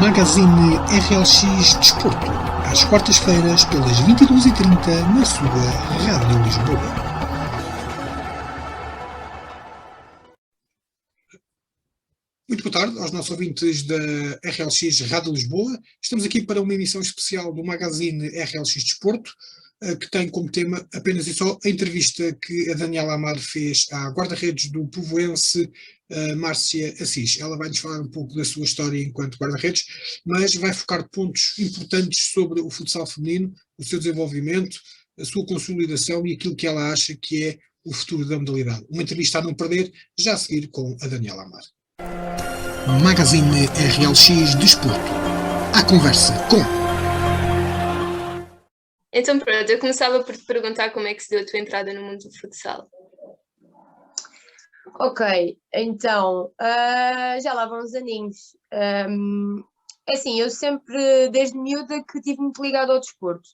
Magazine RLX Desporto, às quartas-feiras pelas 22h30 na sua Rádio Lisboa. Muito boa tarde aos nossos ouvintes da RLX Rádio Lisboa. Estamos aqui para uma emissão especial do Magazine RLX Desporto, que tem como tema apenas e só a entrevista que a Daniela Amar fez à guarda-redes do povoense Márcia Assis. Ela vai-nos falar um pouco da sua história enquanto guarda-redes, mas vai focar pontos importantes sobre o futsal feminino, o seu desenvolvimento, a sua consolidação e aquilo que ela acha que é o futuro da modalidade. Uma entrevista a não perder, já a seguir com a Daniela Amar. Magazine RLX Desporto. À conversa com... Então pronto, eu começava por te perguntar como é que se deu a tua entrada no mundo do futsal. Ok, então, já lá vão uns aninhos. É assim, eu sempre, desde miúda, que estive muito ligada ao desporto.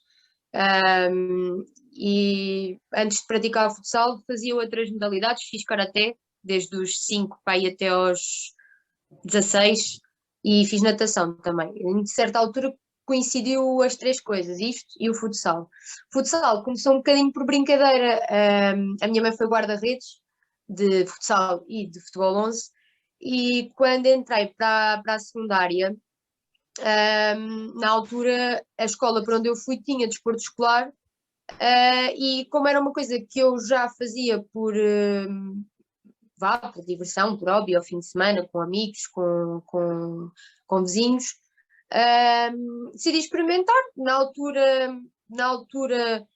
E antes de praticar futsal, fazia outras modalidades, fiz karaté, desde os 5 para aí até aos 16, e fiz natação também. Em certa altura coincidiu as três coisas, isto e o futsal. O futsal começou um bocadinho por brincadeira. A minha mãe foi guarda-redes de futsal e de futebol 11, e quando entrei para a secundária, na altura a escola para onde eu fui tinha desporto escolar, e como era uma coisa que eu já fazia por diversão, por hobby, ao fim de semana, com amigos, com vizinhos, decidi experimentar. Na altura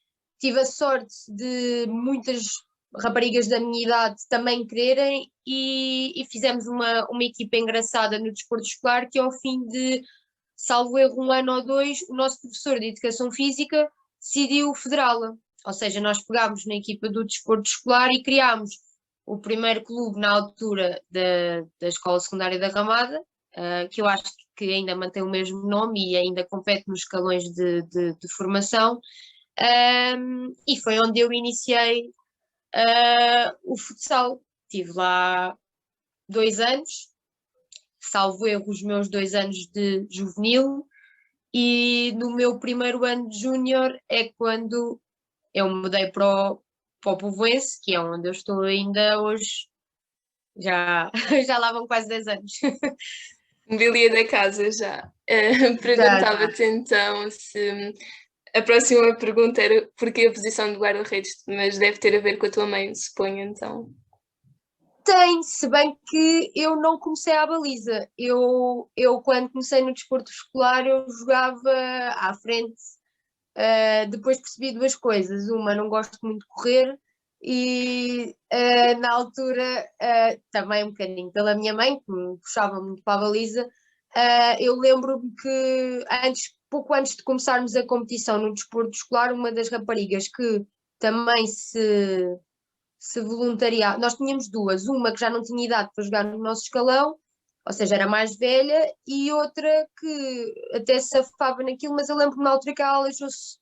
tive a sorte de muitas raparigas da minha idade também quererem, e fizemos uma equipa engraçada no desporto escolar, que ao fim de, salvo erro, 1 ano ou 2, o nosso professor de Educação Física decidiu federá-la. Ou seja, nós pegámos na equipa do desporto escolar e criámos o primeiro clube na altura da Escola Secundária da Ramada, que eu acho que ainda mantém o mesmo nome e ainda compete nos escalões de formação, e foi onde eu iniciei o futsal. Estive lá 2 anos, salvo erro, os meus 2 anos de juvenil, e no meu primeiro ano de júnior é quando eu me mudei para o Povoense, que é onde eu estou ainda hoje. Já lá vão quase 10 anos. Mobília da casa já. Perguntava-te então se... A próxima pergunta era porquê a posição de guarda-redes, mas deve ter a ver com a tua mãe, suponho, então. Tem, se bem que eu não comecei à baliza. Eu quando comecei no desporto escolar, eu jogava à frente. Depois percebi 2 coisas. Uma, não gosto muito de correr, e na altura, também um bocadinho pela minha mãe, que me puxava muito para a baliza. Eu lembro-me que pouco antes de começarmos a competição no desporto escolar, uma das raparigas que também se voluntariava, nós tínhamos 2, uma que já não tinha idade para jogar no nosso escalão, ou seja, era mais velha, e outra que até se safava naquilo, mas eu lembro-me na altura que ela aleijou-se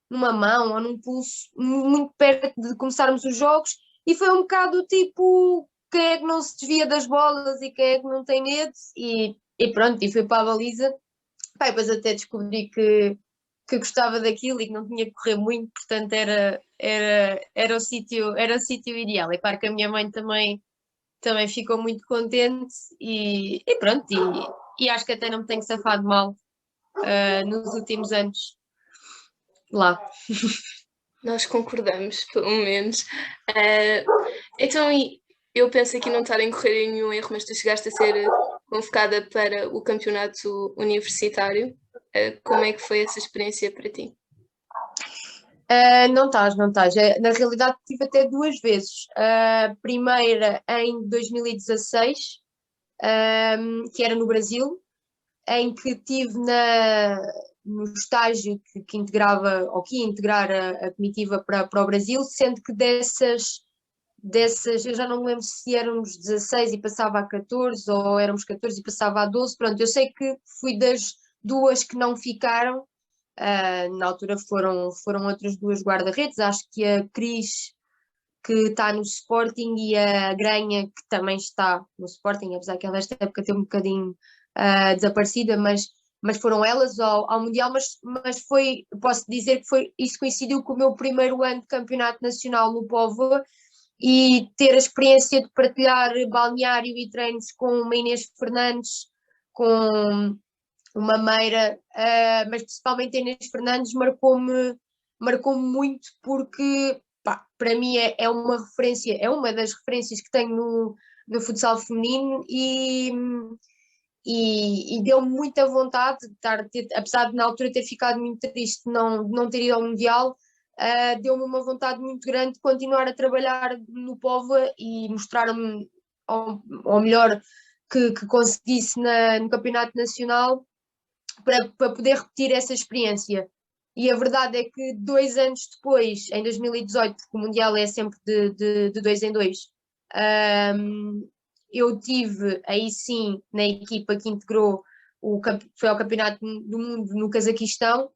numa mão ou num pulso, muito perto de começarmos os jogos, e foi um bocado tipo, quem é que não se desvia das bolas e quem é que não tem medo, e pronto, e fui para a baliza. Pai, depois até descobri que gostava daquilo e que não tinha que correr muito, portanto era o sítio ideal. É claro que a minha mãe também ficou muito contente, e pronto, e acho que até não me tenho safado mal nos últimos anos lá. Nós concordamos, pelo menos. Então, eu penso aqui não estar a incorrer em nenhum erro, mas tu chegaste a ser convocada para o campeonato universitário. Como é que foi essa experiência para ti? Não estás. Na realidade tive até 2 vezes. A primeira em 2016, que era no Brasil, em que estive no estágio que integrava, ou que ia integrar a comitiva para o Brasil, sendo que dessas, eu já não me lembro se éramos 16 e passava a 14, ou éramos 14 e passava a 12, pronto, eu sei que fui das 2 que não ficaram. Na altura foram outras 2 guarda-redes, acho que a Cris, que está no Sporting, e a Granha, que também está no Sporting, apesar que ela esta época teve um bocadinho desaparecida, mas mas foram elas ao Mundial, mas posso dizer que isso coincidiu com o meu primeiro ano de campeonato nacional no Póvoa, e ter a experiência de partilhar balneário e treinos com uma Inês Fernandes, com uma Meira, mas principalmente a Inês Fernandes marcou-me muito, porque pá, para mim é uma referência, é uma das referências que tenho no futsal feminino, e deu-me muita vontade de apesar de na altura ter ficado muito triste de não ter ido ao Mundial, deu-me uma vontade muito grande de continuar a trabalhar no Póvoa e mostrar-me ao melhor que conseguisse no Campeonato Nacional, para poder repetir essa experiência. E a verdade é que 2 anos depois, em 2018, porque o Mundial é sempre de 2 em 2, eu tive aí sim na equipa que integrou foi ao Campeonato do Mundo no Cazaquistão,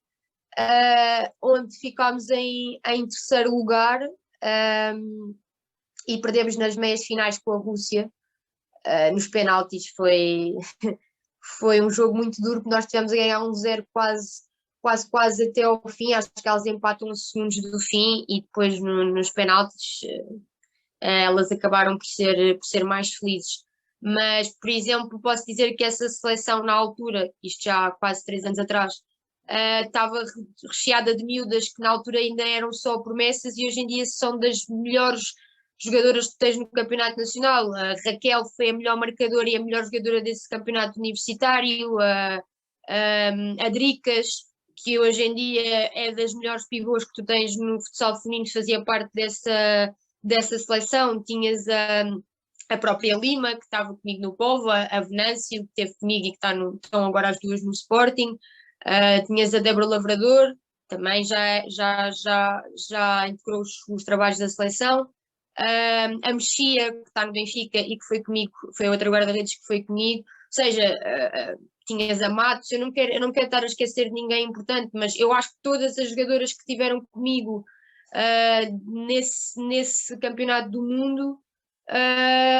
onde ficámos em terceiro lugar, e perdemos nas meias finais com a Rússia. Nos penaltis foi um jogo muito duro, que nós tivemos a ganhar 1-0 quase até ao fim. Acho que elas empatam a segundos do fim, e depois nos penaltis elas acabaram por ser mais felizes. Mas, por exemplo, posso dizer que essa seleção na altura, isto já há quase 3 anos atrás, estava recheada de miúdas que na altura ainda eram só promessas, e hoje em dia são das melhores jogadoras que tens no Campeonato Nacional. A Raquel foi a melhor marcadora e a melhor jogadora desse campeonato universitário, a Dricas, que hoje em dia é das melhores pivôs que tu tens no futsal feminino, fazia parte dessa seleção. Tinhas a própria Lima, que estava comigo no Póvoa, a Venâncio, que esteve comigo e que estão agora as duas no Sporting. Tinhas a Débora Lavrador, também já integrou os trabalhos da seleção. A Mexia, que está no Benfica e que foi comigo, foi outra guarda-redes que foi comigo. Ou seja, tinhas a Matos. Eu não quero estar a esquecer de ninguém importante, mas eu acho que todas as jogadoras que estiveram comigo nesse campeonato do mundo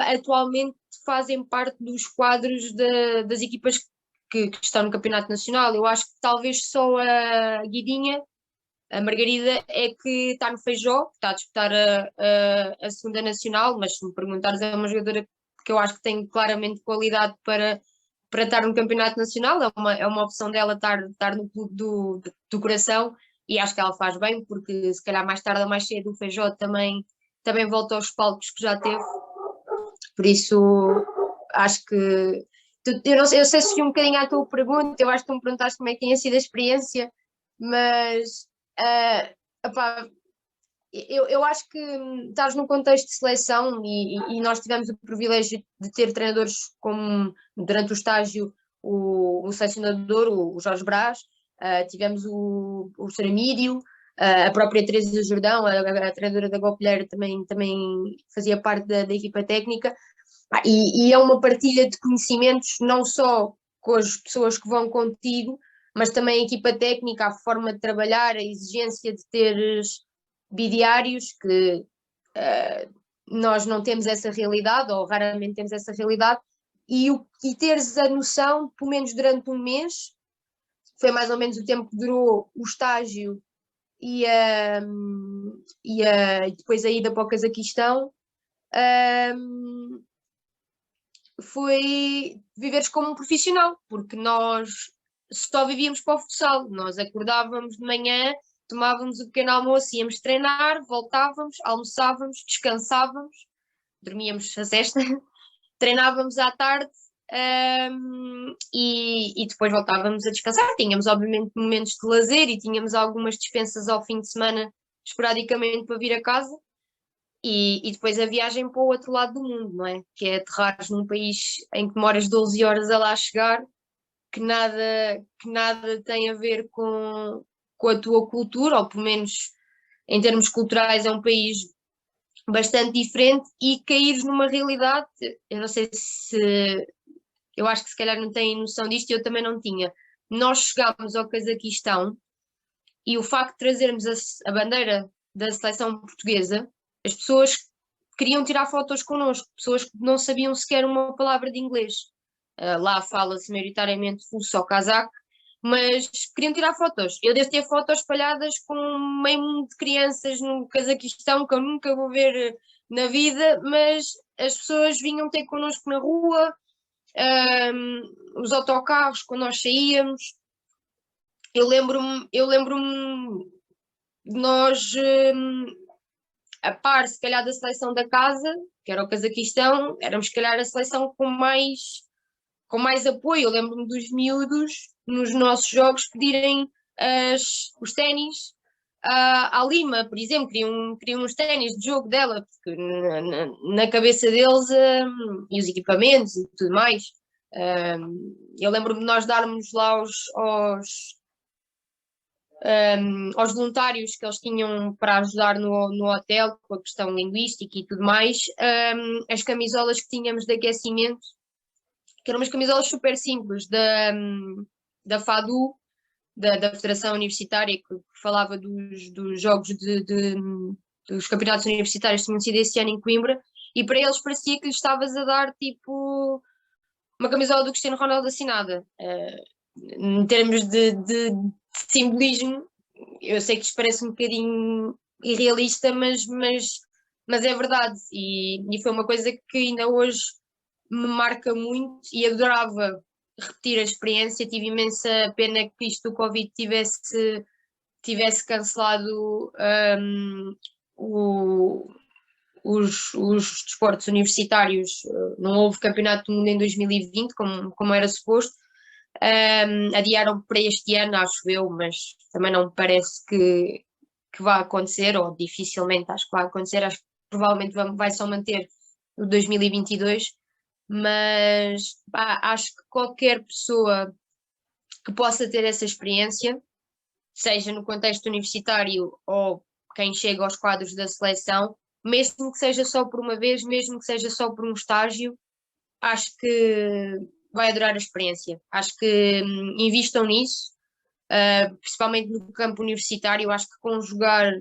atualmente fazem parte dos quadros das equipas que estão no campeonato nacional. Eu acho que talvez só a Guidinha, a Margarida, é que está no Feijó, está a disputar a segunda nacional, mas se me perguntares, é uma jogadora que eu acho que tem claramente qualidade para estar no campeonato nacional. É uma opção dela estar no clube do coração, e acho que ela faz bem, porque se calhar mais tarde ou mais cedo o Feijó também volta aos palcos que já teve. Por isso acho que eu sei se fui um bocadinho à tua pergunta. Eu acho que tu me perguntaste como é que tinha sido a experiência, mas opá, eu acho que estás num contexto de seleção, e nós tivemos o privilégio de ter treinadores como, durante o estágio, o selecionador, o Jorge Brás, tivemos o Sr. Emílio, a própria Teresa Jordão, a treinadora da Golpilheira, também fazia parte da equipa técnica, e é uma partilha de conhecimentos, não só com as pessoas que vão contigo, mas também a equipa técnica, a forma de trabalhar, a exigência de teres bidiários, que nós não temos essa realidade, ou raramente temos essa realidade, e teres a noção, pelo menos durante um mês, foi mais ou menos o tempo que durou o estágio e depois a ida para o Cazaquistão, foi viveres como um profissional, porque nós só vivíamos para o futsal. Nós acordávamos de manhã, tomávamos o pequeno almoço, íamos treinar, voltávamos, almoçávamos, descansávamos, dormíamos a sesta, treinávamos à tarde, e depois voltávamos a descansar. Tínhamos obviamente momentos de lazer e tínhamos algumas dispensas ao fim de semana, esporadicamente, para vir a casa. E depois a viagem para o outro lado do mundo, não é? Que é aterrares num país em que demoras 12 horas a lá chegar, que nada tem a ver com a tua cultura, ou pelo menos em termos culturais é um país bastante diferente, e caíres numa realidade, eu não sei se... Eu acho que se calhar não têm noção disto, eu também não tinha. Nós chegámos ao Cazaquistão, e o facto de trazermos a bandeira da seleção portuguesa, as pessoas queriam tirar fotos connosco, pessoas que não sabiam sequer uma palavra de inglês. Lá fala-se maioritariamente russo ou cazaque, mas queriam tirar fotos. Eu devo ter fotos espalhadas com meio mundo de crianças no Cazaquistão que eu nunca vou ver na vida, mas as pessoas vinham ter connosco na rua, os autocarros quando nós saíamos. Eu lembro-me de nós, a par se calhar da seleção da casa, que era o Cazaquistão, éramos se calhar a seleção com mais apoio. Eu lembro-me dos miúdos nos nossos jogos pedirem os ténis à Lima, por exemplo, queriam os ténis de jogo dela, porque na cabeça deles, e os equipamentos e tudo mais. Eu lembro-me de nós darmos lá aos voluntários que eles tinham para ajudar no hotel, com a questão linguística e tudo mais, as camisolas que tínhamos de aquecimento, que eram umas camisolas super simples da FADU, da Federação Universitária, que falava dos jogos dos campeonatos universitários que tinham sido esse ano em Coimbra, e para eles parecia que lhes estavas a dar tipo uma camisola do Cristiano Ronaldo assinada. Em termos de simbolismo, eu sei que isto parece um bocadinho irrealista, mas é verdade, e foi uma coisa que ainda hoje me marca muito e adorava repetir a experiência. Tive imensa pena que isto do Covid tivesse cancelado os desportos universitários. Não houve campeonato do mundo em 2020 como era suposto. Adiaram para este ano, acho eu, mas também não me parece que vá acontecer, ou dificilmente acho que vai acontecer. Acho que provavelmente vai só manter o 2022, mas acho que qualquer pessoa que possa ter essa experiência, seja no contexto universitário ou quem chega aos quadros da seleção, mesmo que seja só por uma vez, mesmo que seja só por um estágio, acho que vai adorar a experiência. Acho que invistam nisso, principalmente no campo universitário. Acho que conjugar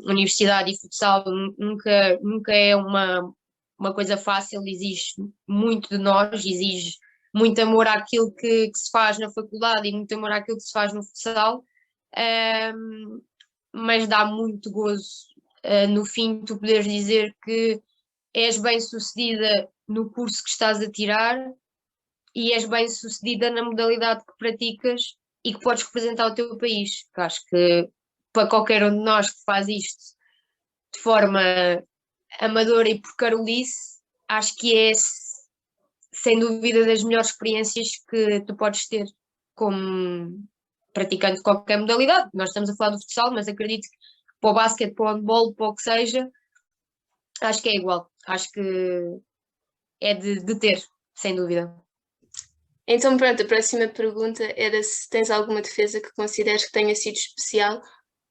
universidade e futsal nunca é uma coisa fácil, exige muito de nós, exige muito amor àquilo que se faz na faculdade e muito amor àquilo que se faz no futsal, mas dá muito gozo no fim tu poderes dizer que és bem-sucedida no curso que estás a tirar e és bem-sucedida na modalidade que praticas e que podes representar o teu país. Que acho que para qualquer um de nós que faz isto de forma amadora e por carolice, acho que é sem dúvida das melhores experiências que tu podes ter como praticante de qualquer modalidade. Nós estamos a falar do futsal, mas acredito que para o basquete, para o handball, para o que seja, acho que é igual. Acho que é de ter, sem dúvida. Então pronto, a próxima pergunta era se tens alguma defesa que consideres que tenha sido especial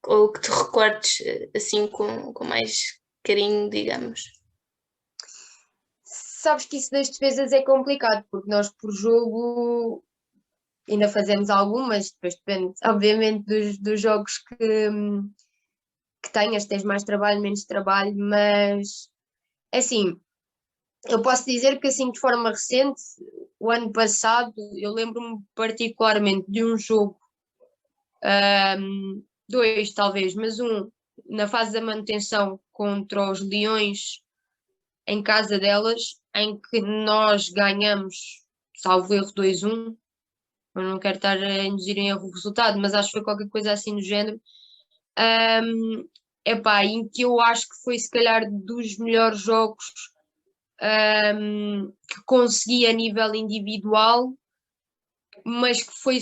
ou que te recordes assim com mais carinho, digamos. Sabes que isso das defesas é complicado, porque nós por jogo ainda fazemos algumas, depois depende obviamente dos jogos que tenhas, tens mais trabalho, menos trabalho, mas assim, eu posso dizer que assim de forma recente, o ano passado, eu lembro-me particularmente de um jogo, dois talvez, mas um na fase da manutenção contra os Leões em casa delas, em que nós ganhamos, salvo erro, 2-1. Eu não quero estar a induzir em erro o resultado, mas acho que foi qualquer coisa assim do género. Em que eu acho que foi se calhar dos melhores jogos que consegui a nível individual, mas que foi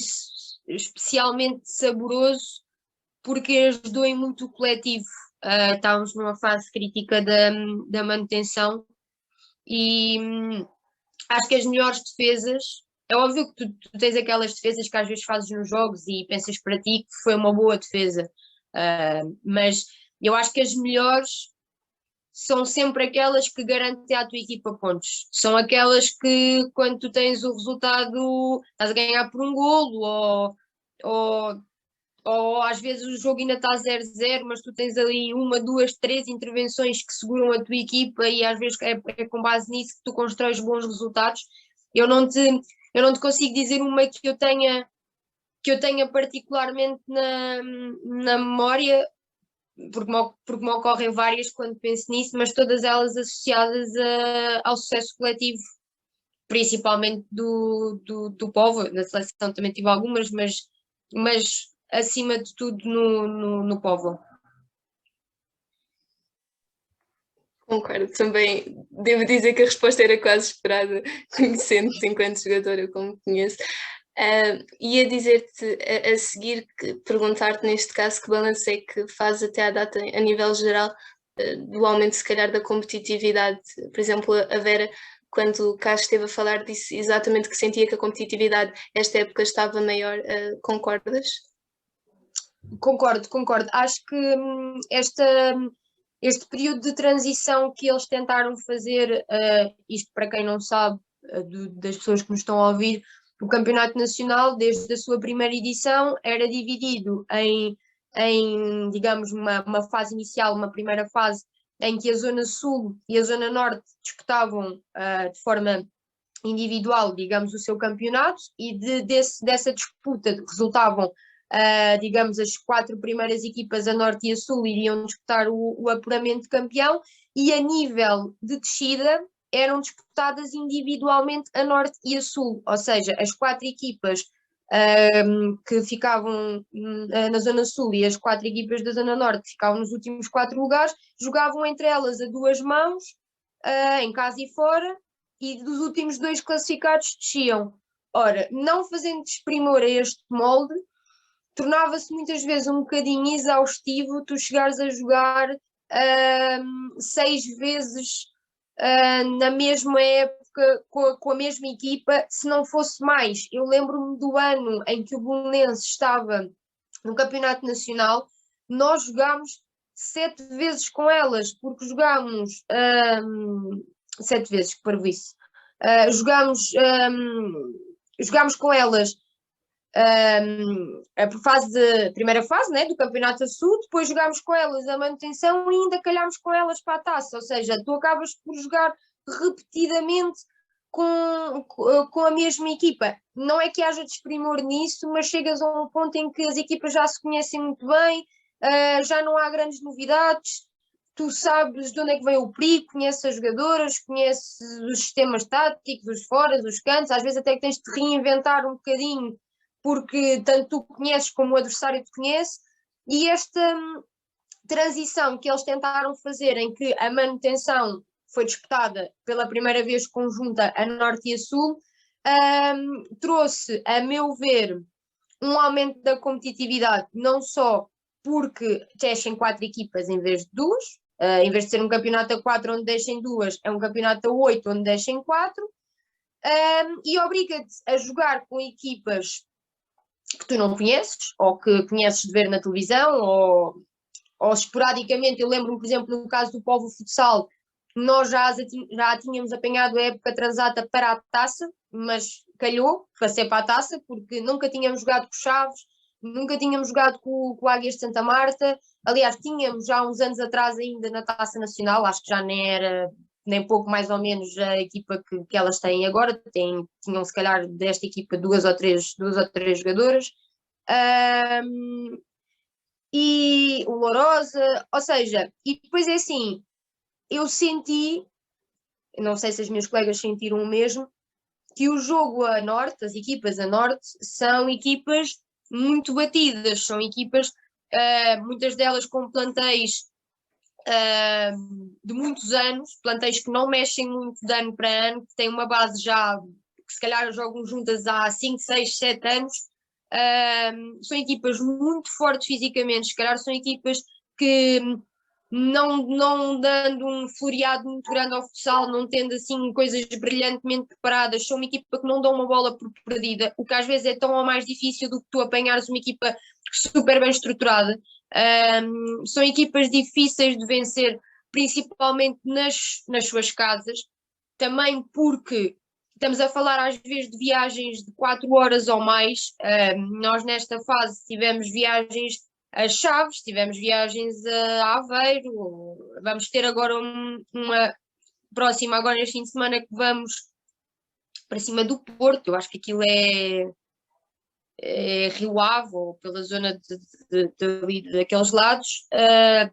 especialmente saboroso porque ajudou em muito o coletivo. Estávamos numa fase crítica da manutenção e acho que as melhores defesas, é óbvio que tu tens aquelas defesas que às vezes fazes nos jogos e pensas para ti que foi uma boa defesa, mas eu acho que as melhores são sempre aquelas que garantem à tua equipa pontos. São aquelas que, quando tu tens o resultado, estás a ganhar por um golo, ou às vezes o jogo ainda está 0-0, mas tu tens ali 1, 2, 3 intervenções que seguram a tua equipa e às vezes é com base nisso que tu constróis bons resultados. Eu não te eu não te consigo dizer uma que eu tenha particularmente na memória, porque me ocorrem várias quando penso nisso, mas todas elas associadas ao sucesso coletivo, principalmente do Povo. Na seleção também tive algumas, mas acima de tudo no Povo. Concordo, também devo dizer que a resposta era quase esperada, conhecendo-te enquanto jogadora como conheço. Ia dizer-te a seguir, perguntar-te neste caso que balanço é que faz até à data a nível geral do aumento se calhar da competitividade. Por exemplo, a Vera, quando cá esteve a falar, disse exatamente que sentia que a competitividade esta época estava maior. Concordas? Concordo. Acho que este período de transição que eles tentaram fazer, isto para quem não sabe, das pessoas que nos estão a ouvir, o Campeonato Nacional, desde a sua primeira edição, era dividido em digamos, uma fase inicial, uma primeira fase, em que a Zona Sul e a Zona Norte disputavam de forma individual, digamos, o seu campeonato, e dessa disputa resultavam, digamos, as 4 primeiras equipas, a Norte e a Sul, iriam disputar o apuramento de campeão, e a nível de descida eram disputadas individualmente a Norte e a Sul, ou seja, as 4 equipas que ficavam na Zona Sul e as 4 equipas da Zona Norte que ficavam nos últimos 4 lugares, jogavam entre elas a 2 mãos, em casa e fora, e dos últimos 2 classificados desciam. Ora, não fazendo desprimor a este molde, tornava-se muitas vezes um bocadinho exaustivo tu chegares a jogar 6 vezes na mesma época com a mesma equipa, se não fosse mais. Eu lembro-me do ano em que o Belenenses estava no Campeonato Nacional, nós jogámos 7 vezes com elas, porque jogámos 7 vezes, que parvoíce. Jogámos com elas a primeira fase, né, do Campeonato Sul, depois jogámos com elas a manutenção e ainda calhámos com elas para a taça, ou seja, tu acabas por jogar repetidamente com a mesma equipa. Não é que haja desprimor nisso, mas chegas a um ponto em que as equipas já se conhecem muito bem, já não há grandes novidades, tu sabes de onde é que vem o perigo, conheces as jogadoras, conheces os sistemas táticos, os foras, os cantos, às vezes até que tens de reinventar um bocadinho, porque tanto tu conheces como o adversário te conhece, e esta transição que eles tentaram fazer, em que a manutenção foi disputada pela primeira vez conjunta a Norte e a Sul, trouxe, a meu ver, um aumento da competitividade, não só porque descem 4 equipas em vez de 2, em vez de ser um campeonato a 4 onde descem 2, é um campeonato a 8 onde descem 4, e obriga-te a jogar com equipas que tu não conheces, ou que conheces de ver na televisão, ou esporadicamente. Eu lembro-me, por exemplo, no caso do Povo Futsal, nós já tínhamos apanhado a época transata para a taça, mas calhou para ser para a taça, porque nunca tínhamos jogado com Chaves, nunca tínhamos jogado com o Águias de Santa Marta. Aliás, tínhamos já uns anos atrás ainda na Taça Nacional, acho que já nem era nem pouco mais ou menos a equipa que elas têm agora, tinham se calhar desta equipa 2 ou 3 jogadoras, e o Lourosa, ou seja, e depois é assim, eu senti, não sei se as minhas colegas sentiram o mesmo, que o jogo a norte, as equipas a norte, são equipas muito batidas, são equipas, muitas delas com plantéis de muitos anos, plantéis que não mexem muito de ano para ano, que têm uma base já, que se calhar jogam juntas há 5, 6, 7 anos, são equipas muito fortes fisicamente, se calhar são equipas que não dando um floreado muito grande ao futsal, não tendo assim coisas brilhantemente preparadas, são uma equipa que não dão uma bola por perdida, o que às vezes é tão ou mais difícil do que tu apanhares uma equipa super bem estruturada. São equipas difíceis de vencer, principalmente nas suas casas, também porque estamos a falar às vezes de viagens de 4 horas ou mais. Nós nesta fase tivemos viagens a Chaves, tivemos viagens a Aveiro, vamos ter agora uma próxima agora este fim de semana que vamos para cima do Porto. Eu acho que aquilo é Rio Ave, ou pela zona daqueles lados.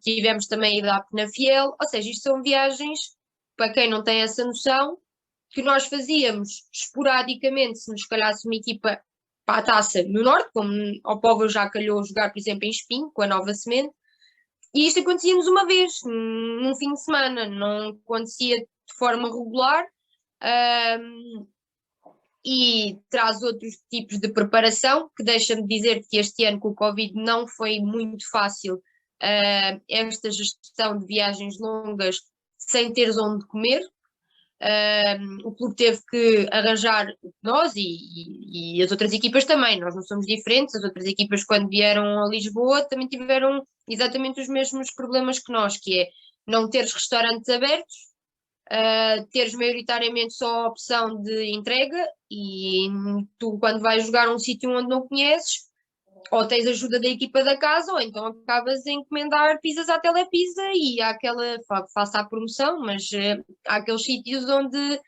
Tivemos também a ida à Penafiel, ou seja, isto são viagens, para quem não tem essa noção, que nós fazíamos esporadicamente se nos calhasse uma equipa para a taça no Norte, como ao Póvoa já calhou jogar, por exemplo, em Espinho, com a Nova Semente, e isto acontecia-nos uma vez, num fim de semana, não acontecia de forma regular. E traz outros tipos de preparação, que deixa-me dizer que este ano com o Covid não foi muito fácil esta gestão de viagens longas sem teres onde comer. O clube teve que arranjar, nós e as outras equipas também, nós não somos diferentes, as outras equipas quando vieram a Lisboa também tiveram exatamente os mesmos problemas que nós, que é não teres restaurantes abertos, teres maioritariamente só a opção de entrega, e tu quando vais jogar um sítio onde não conheces, ou tens ajuda da equipa da casa, ou então acabas a encomendar pizzas à Telepizza, e há aquela, faça a promoção, mas há aqueles sítios onde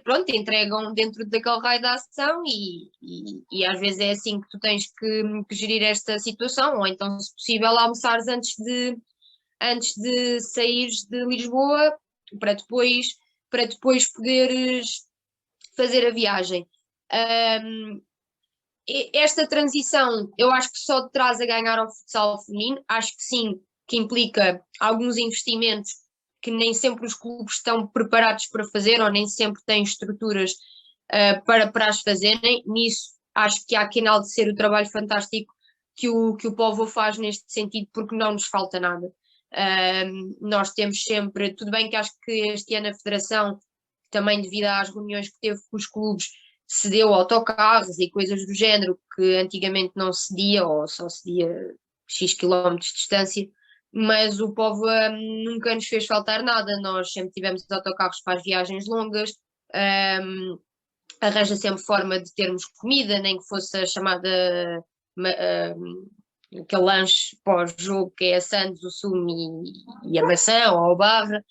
pronto, entregam dentro daquele raio da ação, e às vezes é assim que tu tens que gerir esta situação, ou então, se possível, almoçares antes de saíres de Lisboa, para depois poderes fazer a viagem. Esta transição eu acho que só traz a ganhar ao futsal feminino. Acho que sim, que implica alguns investimentos que nem sempre os clubes estão preparados para fazer, ou nem sempre têm estruturas para as fazerem. Nisso acho que há que enaltecer o trabalho fantástico que o Póvoa faz neste sentido, porque não nos falta nada. Nós temos sempre, tudo bem que acho que este ano a Federação, também devido às reuniões que teve com os clubes, cedeu autocarros e coisas do género que antigamente não cedia, ou só cedia X quilómetros de distância, mas o Póvoa nunca nos fez faltar nada. Nós sempre tivemos autocarros para as viagens longas, arranja sempre forma de termos comida, nem que fosse a chamada aquele lanche pós-jogo, que é a Santos, o sumo e a maçã ou a barra.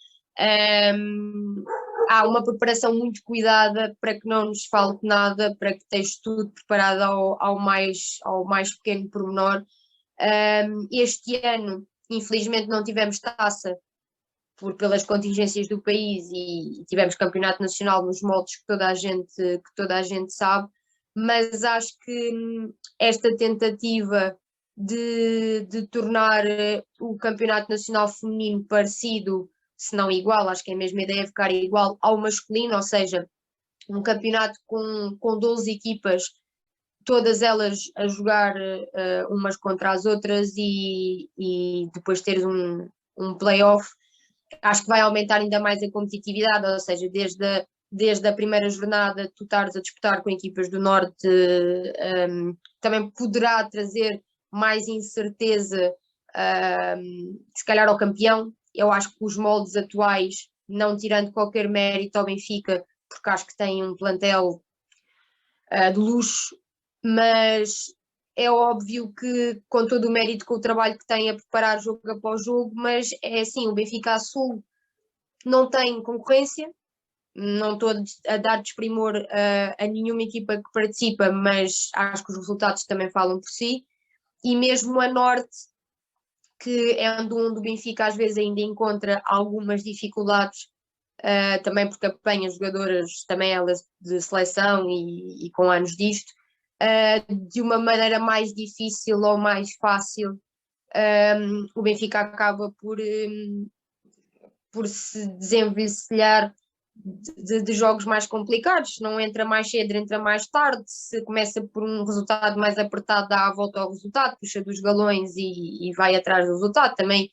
Há uma preparação muito cuidada para que não nos falte nada, para que esteja tudo preparado ao mais pequeno pormenor. Este ano, infelizmente, não tivemos taça pelas contingências do país, e tivemos campeonato nacional nos moldes que toda a gente sabe, mas acho que esta tentativa de tornar o campeonato nacional feminino parecido, se não igual, acho que é a mesma ideia, ficar igual ao masculino, ou seja, um campeonato com 12 equipas, todas elas a jogar umas contra as outras, e depois teres um play-off, acho que vai aumentar ainda mais a competitividade, ou seja, desde a primeira jornada tu estares a disputar com equipas do Norte, também poderá trazer mais incerteza, se calhar ao campeão. Eu acho que os moldes atuais, não tirando qualquer mérito ao Benfica, porque acho que tem um plantel de luxo, mas é óbvio que, com todo o mérito, com o trabalho que tem a preparar jogo após jogo, mas é assim, o Benfica a Sul não tem concorrência. Não estou a dar desprimor a nenhuma equipa que participa, mas acho que os resultados também falam por si. E mesmo a Norte, que é onde o Benfica às vezes ainda encontra algumas dificuldades, também porque apanha jogadoras, também elas de seleção e com anos disto, de uma maneira mais difícil ou mais fácil, o Benfica acaba por se desenvencilhar de jogos mais complicados. Não entra mais cedo, entra mais tarde. Se começa por um resultado mais apertado, dá a volta ao resultado, puxa dos galões e vai atrás do resultado. Também,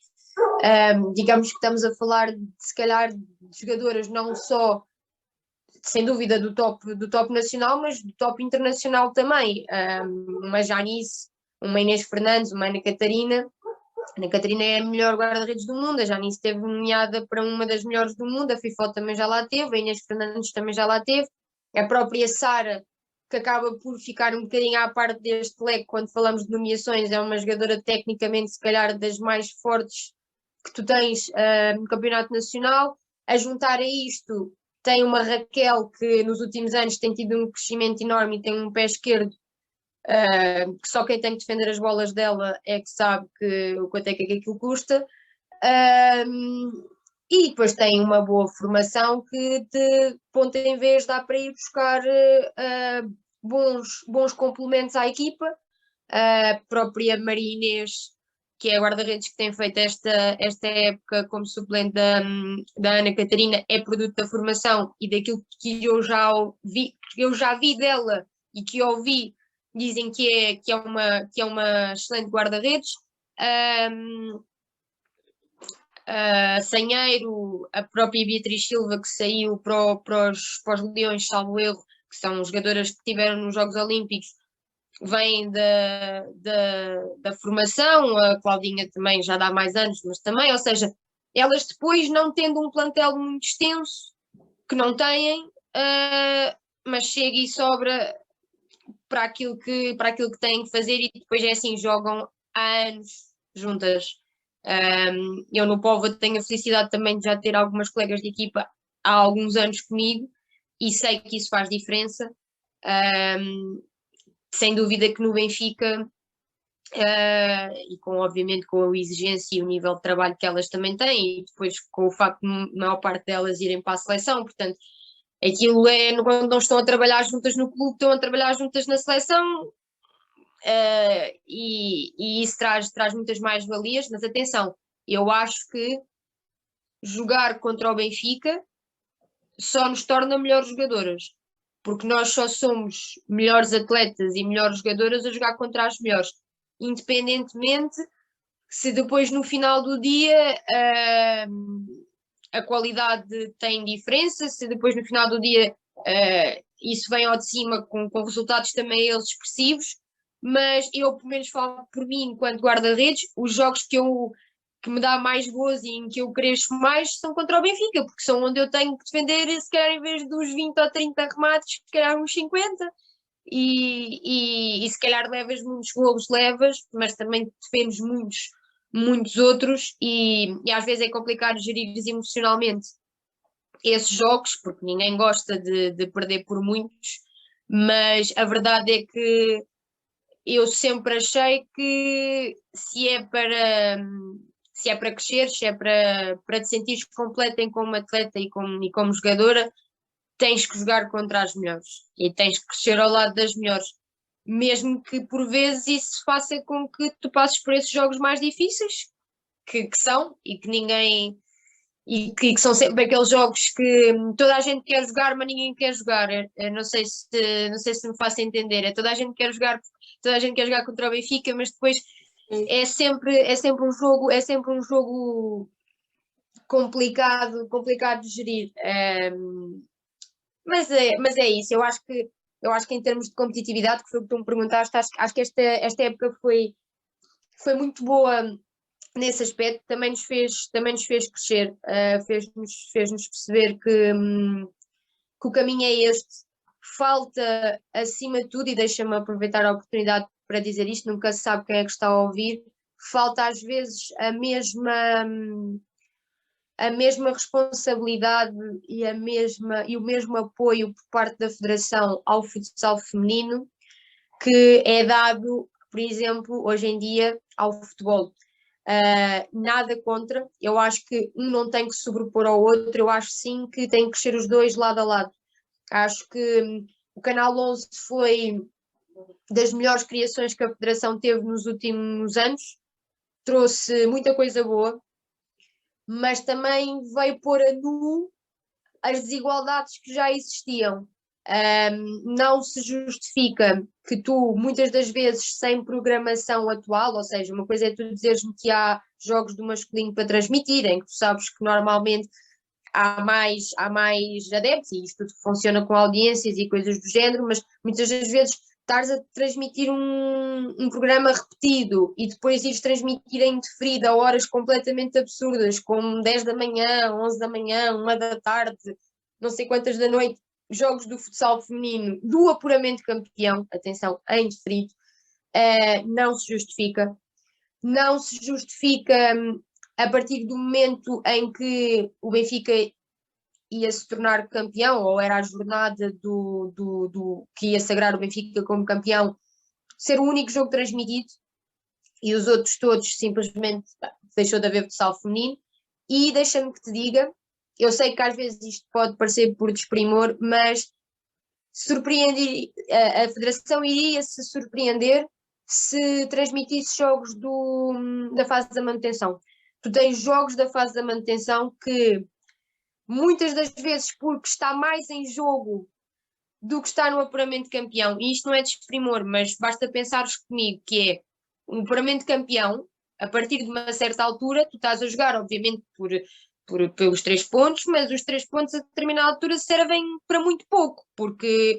digamos que estamos a falar, se calhar, de jogadoras não só, sem dúvida, do top nacional, mas do top internacional também. Uma Janice, uma Inês Fernandes, uma Ana Catarina. Ana Catarina é a melhor guarda-redes do mundo, a Janice esteve nomeada para uma das melhores do mundo, a Fifó também já lá teve, a Inês Fernandes também já lá teve, a própria Sara, que acaba por ficar um bocadinho à parte deste leque quando falamos de nomeações, é uma jogadora tecnicamente, se calhar, das mais fortes que tu tens no Campeonato Nacional. A juntar a isto, tem uma Raquel que nos últimos anos tem tido um crescimento enorme e tem um pé esquerdo que só quem tem que defender as bolas dela é que sabe o quanto é que aquilo custa. E depois tem uma boa formação que de ponta em vez dá para ir buscar bons complementos à equipa. A própria Maria Inês, que é a guarda-redes que tem feito esta época como suplente da Ana Catarina, é produto da formação e daquilo que eu já vi dela e que ouvi, dizem que é uma excelente guarda-redes. Sanheiro, a própria Beatriz Silva, que saiu para os Leões, salvo erro, que são jogadoras que tiveram nos Jogos Olímpicos, vêm da formação. A Claudinha também já dá mais anos, mas também, ou seja, elas depois não tendo um plantel muito extenso, que não têm, mas chega e sobra para aquilo que têm que fazer, e depois é assim, jogam há anos juntas. Eu no Póvoa tenho a felicidade também de já ter algumas colegas de equipa há alguns anos comigo e sei que isso faz diferença. Sem dúvida que no Benfica, e obviamente com a exigência e o nível de trabalho que elas também têm, e depois com o facto de a maior parte delas irem para a seleção, portanto, aquilo é quando não estão a trabalhar juntas no clube, estão a trabalhar juntas na seleção. E isso traz muitas mais-valias, mas atenção, eu acho que jogar contra o Benfica só nos torna melhores jogadoras, porque nós só somos melhores atletas e melhores jogadoras a jogar contra as melhores, independentemente se depois no final do dia a qualidade tem diferença, se depois no final do dia isso vem ao de cima com resultados também eles expressivos. Mas eu, pelo menos, falo por mim enquanto guarda-redes, os jogos que me dá mais gozo e em que eu cresço mais são contra o Benfica, porque são onde eu tenho que defender, se calhar em vez dos 20 ou 30 remates, se calhar uns 50, e se calhar levas muitos golos, mas também defendes muitos outros, e às vezes é complicado gerir emocionalmente esses jogos, porque ninguém gosta de perder por muitos, mas a verdade é que eu sempre achei que se é para crescer, se é para te sentires completa como atleta e como jogadora, tens que jogar contra as melhores e tens que crescer ao lado das melhores, mesmo que por vezes isso faça com que tu passes por esses jogos mais difíceis, que são, e que ninguém... E que são sempre aqueles jogos que toda a gente quer jogar, mas ninguém quer jogar. Eu não sei se me faço entender. Toda a gente quer jogar contra o Benfica, mas depois é sempre um jogo complicado de gerir. Mas é isso. Eu acho que em termos de competitividade, que foi o que tu me perguntaste, acho que esta época foi muito boa. Nesse aspecto também nos fez crescer, fez-nos perceber que o caminho é este. Falta, acima de tudo, e deixa-me aproveitar a oportunidade para dizer isto, nunca se sabe quem é que está a ouvir, falta às vezes a mesma responsabilidade e o mesmo apoio por parte da Federação ao futsal feminino que é dado, por exemplo, hoje em dia ao futebol. Nada contra, eu acho que um não tem que se sobrepor ao outro, eu acho sim que tem que crescer os dois lado a lado. Acho que o Canal 11 foi das melhores criações que a Federação teve nos últimos anos, trouxe muita coisa boa, mas também veio pôr a nu as desigualdades que já existiam. Não se justifica que tu, muitas das vezes, sem programação atual, ou seja, uma coisa é tu dizeres-me que há jogos do masculino para transmitirem, que tu sabes que normalmente há mais adeptos, e isto tudo funciona com audiências e coisas do género, mas muitas das vezes estares a transmitir um programa repetido e depois ires transmitir em indeferido a horas completamente absurdas, como 10 da manhã, 11 da manhã, 1 da tarde, não sei quantas da noite, jogos do futsal feminino, do apuramento campeão, atenção, em indeferido, não se justifica. Não se justifica a partir do momento em que o Benfica ia se tornar campeão, ou era a jornada que ia sagrar o Benfica como campeão, ser o único jogo transmitido, e os outros todos simplesmente deixou de haver futsal feminino. E deixa-me que te diga, eu sei que às vezes isto pode parecer por desprimor, mas a Federação iria se surpreender se transmitisse jogos da fase da manutenção. Tu tens jogos da fase da manutenção que muitas das vezes, porque está mais em jogo do que está no apuramento peramento-campeão, e isto não é desprimor, mas basta pensares comigo que é um apuramento-campeão, a partir de uma certa altura, tu estás a jogar, obviamente, pelos 3 pontos, mas os 3 pontos a determinada altura servem para muito pouco, porque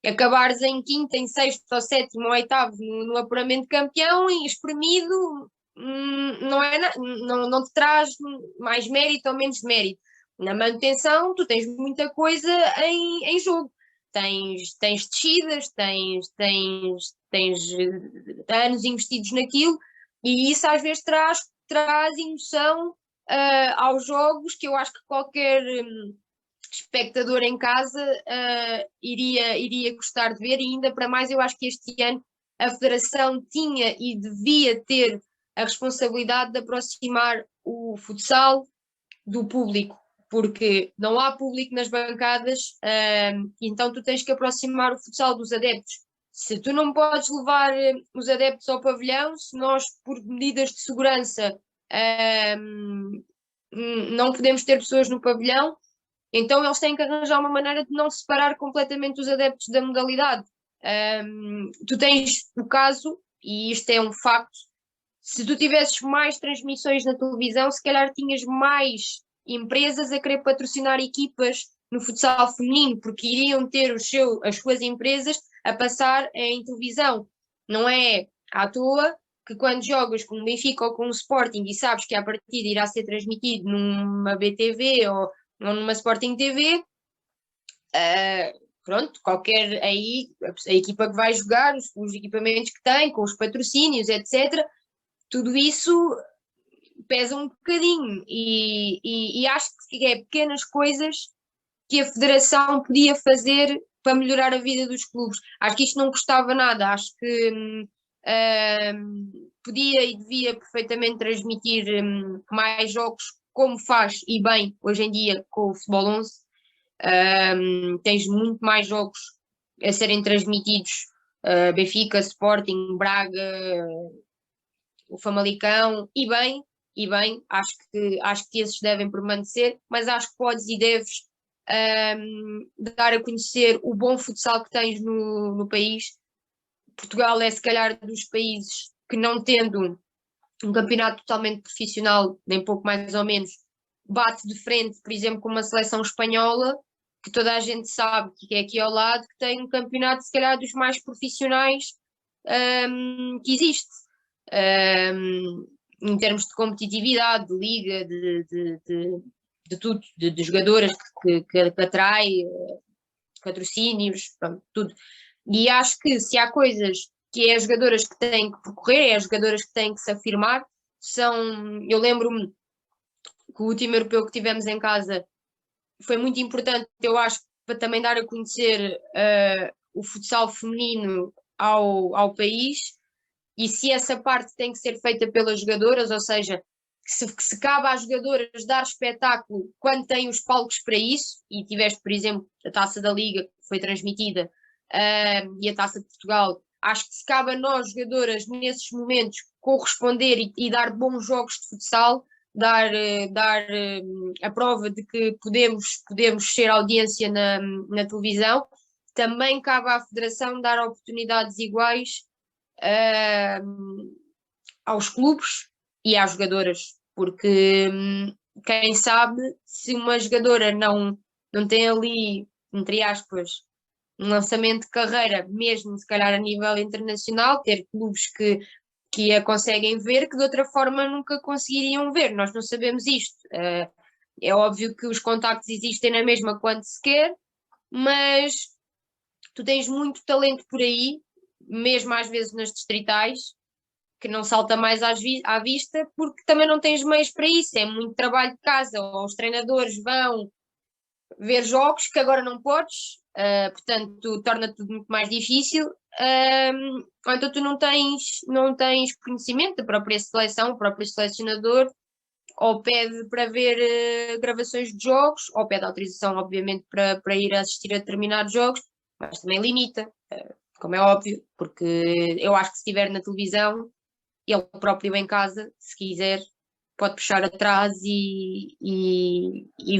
acabares em quinto, em sexto, ou sétimo, ou oitavo no apuramento-campeão e espremido não te traz mais mérito ou menos mérito. Na manutenção, tu tens muita coisa em jogo. Tens descidas, tens anos investidos naquilo, e isso às vezes traz emoção aos jogos, que eu acho que qualquer espectador em casa iria gostar de ver, e ainda para mais eu acho que este ano a Federação tinha e devia ter a responsabilidade de aproximar o futsal do público, porque não há público nas bancadas, então tu tens que aproximar o futsal dos adeptos. Se tu não podes levar os adeptos ao pavilhão, se nós, por medidas de segurança, não podemos ter pessoas no pavilhão, então eles têm que arranjar uma maneira de não separar completamente os adeptos da modalidade. Tu tens o caso, e isto é um facto, se tu tivesses mais transmissões na televisão, se calhar tinhas mais empresas a querer patrocinar equipas no futsal feminino, porque iriam ter as suas empresas a passar em televisão. Não é à toa que quando jogas com o Benfica ou com o Sporting e sabes que a partida irá ser transmitido numa BTV ou numa Sporting TV, pronto, qualquer aí, a equipa que vai jogar, os equipamentos que tem, com os patrocínios, etc., tudo isso pesa um bocadinho, e acho que é pequenas coisas que a Federação podia fazer para melhorar a vida dos clubes. Acho que isto não custava nada, acho que podia e devia perfeitamente transmitir mais jogos, como faz e bem hoje em dia com o Futebol 11. Tens muito mais jogos a serem transmitidos, Benfica, Sporting, Braga, o Famalicão, e bem, acho que esses devem permanecer, mas acho que podes e deves dar a conhecer o bom futsal que tens no país. Portugal é se calhar dos países que, não tendo um campeonato totalmente profissional, nem pouco mais ou menos, bate de frente, por exemplo, com uma seleção espanhola, que toda a gente sabe que é aqui ao lado, que tem um campeonato se calhar dos mais profissionais que existe. Em termos de competitividade, de liga, de tudo, de jogadoras que atrai, patrocínios, pronto, tudo. E acho que se há coisas que é as jogadoras que têm que percorrer, é as jogadoras que têm que se afirmar, eu lembro-me que o último europeu que tivemos em casa foi muito importante, eu acho, para também dar a conhecer o futsal feminino ao país. E se essa parte tem que ser feita pelas jogadoras, ou seja, que se cabe às jogadoras dar espetáculo quando têm os palcos para isso, e tiveste, por exemplo, a Taça da Liga, que foi transmitida, e a Taça de Portugal, acho que se cabe a nós, jogadoras, nesses momentos, corresponder e dar bons jogos de futsal, dar a prova de que podemos ser audiência na televisão. Também cabe à Federação dar oportunidades iguais aos clubes e às jogadoras, porque quem sabe, se uma jogadora não tem ali, entre aspas, um lançamento de carreira, mesmo se calhar a nível internacional, ter clubes que a conseguem ver, que de outra forma nunca conseguiriam ver. Nós não sabemos isto. É óbvio que os contactos existem na mesma quando se quer, mas tu tens muito talento por aí, mesmo às vezes nas distritais, que não salta mais à vista, porque também não tens meios para isso, é muito trabalho de casa, ou os treinadores vão ver jogos que agora não podes, portanto torna tudo muito mais difícil, ou então tu não tens conhecimento da própria seleção, o próprio selecionador ou pede para ver gravações de jogos, ou pede autorização, obviamente, para ir assistir a determinados jogos, mas também limita, como é óbvio, porque eu acho que se estiver na televisão, ele próprio em casa, se quiser, pode puxar atrás e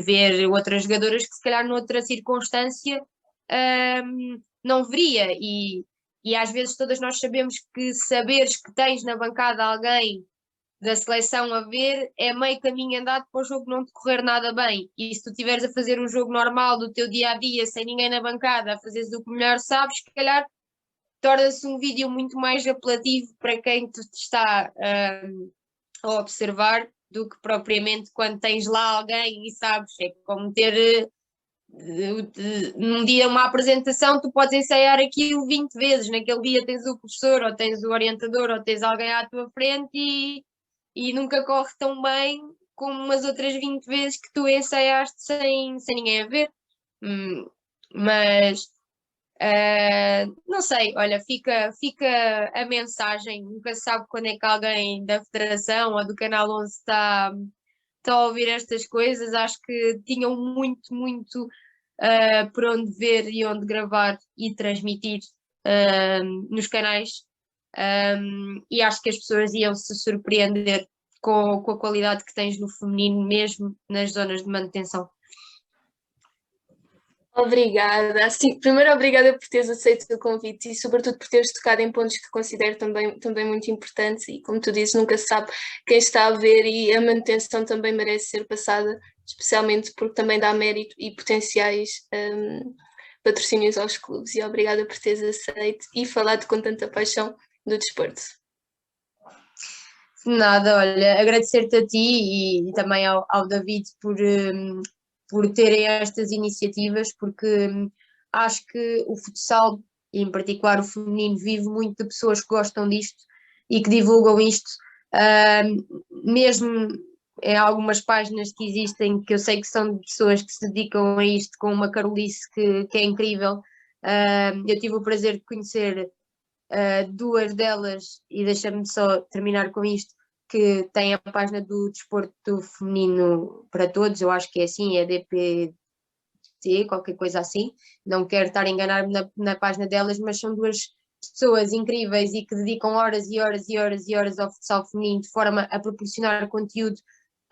ver outras jogadoras que se calhar noutra circunstância não veria, e às vezes todas nós sabemos que saberes que tens na bancada alguém da seleção a ver é meio caminho andado para o jogo não decorrer nada bem, e se tu estiveres a fazer um jogo normal do teu dia-a-dia, sem ninguém na bancada, a fazeres o que melhor sabes, se calhar torna-se um vídeo muito mais apelativo para quem te está a observar do que propriamente quando tens lá alguém e sabes, é como ter num dia uma apresentação, tu podes ensaiar aquilo 20 vezes, naquele dia tens o professor, ou tens o orientador, ou tens alguém à tua frente e nunca corre tão bem como as outras 20 vezes que tu ensaiaste sem ninguém a ver. Mas não sei, olha, fica a mensagem, nunca se sabe quando é que alguém da Federação ou do Canal 11 está a ouvir estas coisas. Acho que tinham muito por onde ver e onde gravar e transmitir nos canais, e acho que as pessoas iam se surpreender com a qualidade que tens no feminino, mesmo nas zonas de manutenção. Obrigada. Assim, primeiro, obrigada por teres aceito o convite e, sobretudo, por teres tocado em pontos que considero também muito importantes. E, como tu dizes, nunca se sabe quem está a ver, e a manutenção também merece ser passada, especialmente porque também dá mérito e potenciais patrocínios aos clubes. E obrigada por teres aceito e falado com tanta paixão do desporto. Nada, olha, agradecer-te a ti e também ao David por terem estas iniciativas, porque acho que o futsal, e em particular o feminino, vive muito de pessoas que gostam disto e que divulgam isto, mesmo em algumas páginas que existem, que eu sei que são de pessoas que se dedicam a isto com uma carolice que é incrível. Eu tive o prazer de conhecer duas delas, e deixa-me só terminar com isto, que tem a página do Desporto Feminino para Todos, eu acho que é assim, é DPT, qualquer coisa assim, não quero estar a enganar-me na página delas, mas são duas pessoas incríveis e que dedicam horas e horas e horas e horas ao futsal feminino, de forma a proporcionar conteúdo,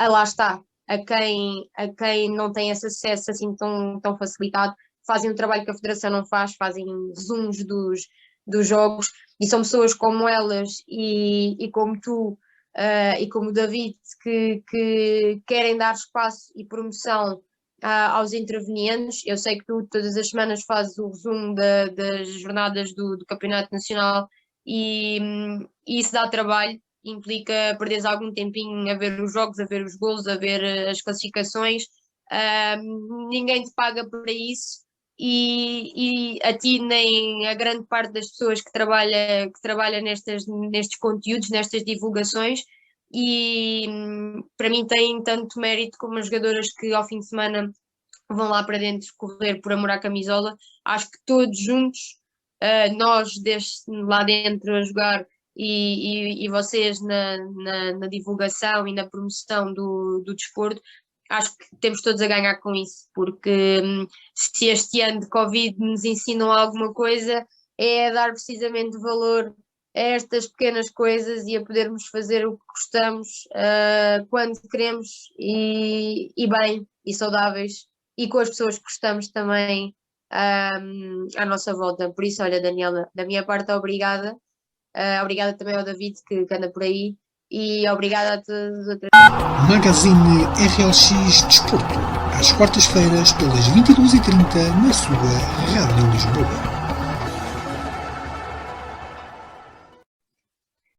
lá está, a quem não tem esse acesso assim tão facilitado. Fazem um trabalho que a Federação não faz, fazem resumos dos jogos, e são pessoas como elas e como tu, e como o David, que querem dar espaço e promoção aos intervenientes. Eu sei que tu todas as semanas fazes o resumo das jornadas do Campeonato Nacional, e isso dá trabalho, implica perderes algum tempinho a ver os jogos, a ver os golos, a ver as classificações. Ninguém te paga para isso, e a ti nem a grande parte das pessoas que trabalha nestes conteúdos, nestas divulgações, e para mim tem tanto mérito como as jogadoras que ao fim de semana vão lá para dentro correr por amor à camisola. Acho que todos juntos, nós lá dentro a jogar e vocês na divulgação e na promoção do desporto, acho que temos todos a ganhar com isso, porque se este ano de Covid nos ensinam alguma coisa, é a dar precisamente valor a estas pequenas coisas e a podermos fazer o que gostamos, quando queremos, e bem, e saudáveis, e com as pessoas que gostamos também à nossa volta. Por isso, olha, Daniela, da minha parte, obrigada. Obrigada também ao David que anda por aí, e obrigada a todas as outras. Magazine RLX Desporto, às quartas-feiras pelas 22h30 na sua Rádio Lisboa.